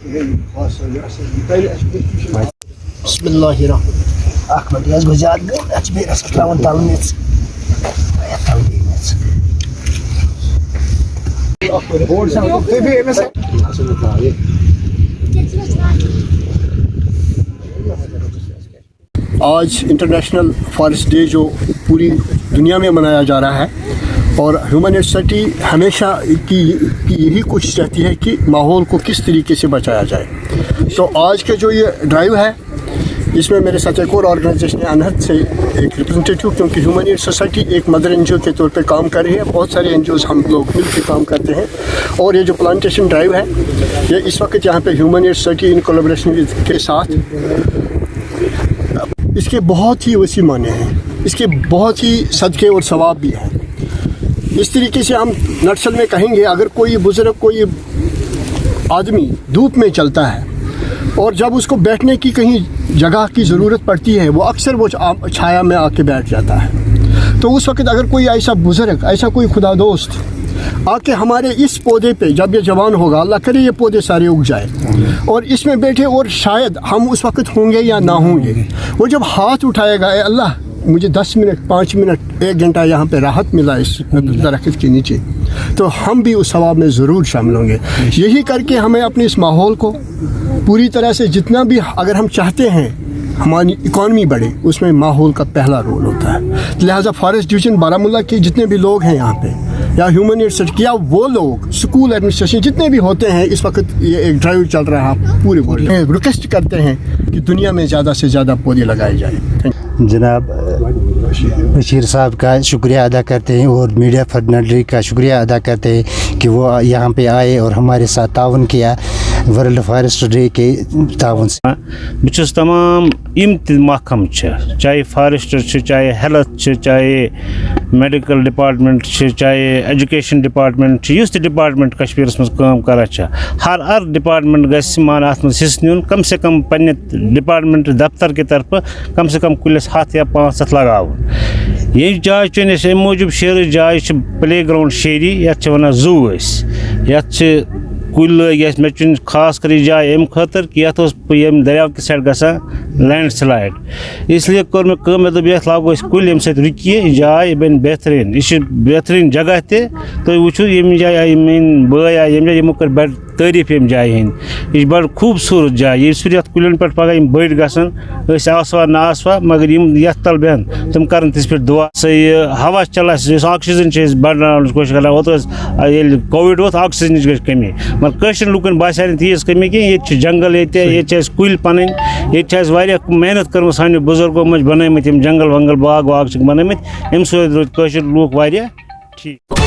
بسم الله الرحمن احمد يا زوجات اجبر اسلام تعلمت آج انٹرنیشنل فارسٹ ڈے جو پوری دنیا میں منایا جا رہا ہے اور ہیومن یونیورسٹی ہمیشہ کی یہی کوشش رہتی ہے کہ ماحول کو کس طریقے سے بچایا جائے. تو آج کا جو یہ ڈرائیو ہے اس میں میرے ساتھ ایک اور آرگنائزیشن انہد سے ایک ریپرزنٹیٹیو, کیونکہ ہیومن سوسائٹی ایک مدر این جی او کے طور پہ کام کر رہی ہے. بہت سارے این جی اوز ہم لوگ مل کے کام کرتے ہیں اور یہ جو پلانٹیشن ڈرائیو ہے یہ اس وقت یہاں پہ ہیومن سوسائٹی ان کولیبریشن کے ساتھ اس کے بہت ہی وسیع معنی ہیں, اس کے بہت ہی صدقے اور ثواب بھی ہیں. اس طریقے سے ہم نٹسل میں کہیں گے اگر کوئی بزرگ کوئی آدمی دھوپ میں چلتا ہے اور جب اس کو بیٹھنے کی کہیں جگہ کی ضرورت پڑتی ہے وہ اکثر وہ چھایا میں آ کے بیٹھ جاتا ہے. تو اس وقت اگر کوئی ایسا بزرگ ایسا کوئی خدا دوست آ کے ہمارے اس پودے پہ جب یہ جوان ہوگا, اللہ کرے یہ پودے سارے اگ جائے اور اس میں بیٹھے اور شاید ہم اس وقت ہوں گے یا نہ ہوں گے, وہ جب ہاتھ اٹھائے گا اے اللہ مجھے 10 منٹ 5 منٹ 1 گھنٹہ یہاں پہ راحت ملا اس درخت کے نیچے, تو ہم بھی اس ثواب میں ضرور شامل ہوں گے. یہی کر کے ہمیں اپنے اس ماحول کو پوری طرح سے جتنا بھی اگر ہم چاہتے ہیں ہماری اکانومی بڑھے اس میں ماحول کا پہلا رول ہوتا ہے. لہٰذا فارسٹ ڈویژن بارہمولہ کے جتنے بھی لوگ ہیں یہاں پہ یا ہیومن یونیورسٹی یا وہ لوگ اسکول ایڈمنسٹریشن جتنے بھی ہوتے ہیں, اس وقت یہ ایک ڈرائیو چل رہا ہے پورے ورلڈ میں. ریکویسٹ کرتے ہیں کہ دنیا میں زیادہ سے زیادہ پودے لگائے جائیں. جناب بشیر صاحب کا شکریہ ادا کرتے ہیں اور میڈیا فرنڈری کا شکریہ ادا کرتے ہیں کہ وہ یہاں پہ آئے اور ہمارے ساتھ تعاون کیا ورلڈ فارسٹ ڈے کے تعاون سے. بچس تمام یم محکم چاہے فارسٹر چاہے ہیلتھ چاہے میڈیکل ڈپارٹمنٹ چاہے ایجوکیشن ڈپارٹمنٹ اس ڈپارٹمنٹ کشمیرس مز کام کران ہر ڈپارٹمنٹ گژھِ مان ات مز حصہ نیُن کم سے کم پنہ ڈپارٹمنٹ دفتر کے طرف کم سے کم کلس 7 یا 5 لگاؤن. یہ جائے چون اس موجود شیر جائے پلے گراؤنڈ شیری یت ونان زو یت کل لگ مے چھ خاص کر یہ جائے ام خاطر کہ یت یم دریاو کی سائڈ گژھان لینڈ سلائڈ, اس لیے کور مے کٲم مے دوٚپ یتھ لاگو أسۍ کُلۍ ییٚمہِ سۭتۍ رُکہِ یہِ جاے بنہِ بہتریٖن. یہِ چھِ بہتریٖن جگہ تہِ تُہۍ وٕچھِو ییٚمہِ جایہِ آیہِ میٛٲنۍ بٲے آیہِ ییٚمہِ جایہِ یِمو کٔر بڑٕ تعریٖف ییٚمہِ جایہِ ہٕنٛدۍ. یہِ چھِ بڑٕ خوٗبصوٗرت جاے. ییٚلہِ سُہ یتھ کُلٮ۪ن پٮ۪ٹھ پگاہ یِم بٔڑۍ گژھن أسۍ آسوا نہ آسوا مگر یِم یتھ تل بیٚہن تِم کرن تِژھ پھِرِ دُعا. سۄ یہِ ہوا چلان یُس آکسیجن چھِ أسۍ بڑناونٕچ کوٗشِش کران. اوترٕ ٲس ییٚلہِ کووِڈ ووت آکسیجنٕچ گٔے کٔمی مگر کٲشرٮ۪ن لُکن باسے نہٕ تیٖژ کٔمی کینٛہہ. ییٚتہِ چھِ جنگل ییٚتہِ چھِ اَسہِ کُلۍ پنٕنۍ, ییٚتہِ چھِ اَسہِ واریاہ محنت کٔرمٕژ سانیو بُزرگو منٛز بنٲومٕتۍ یِم جنگل ونگل باغ واغ چھِکھ بنٲومٕتۍ. اَمہِ سۭتۍ روٗدۍ کٲشِر لُکھ واریاہ ٹھیٖک.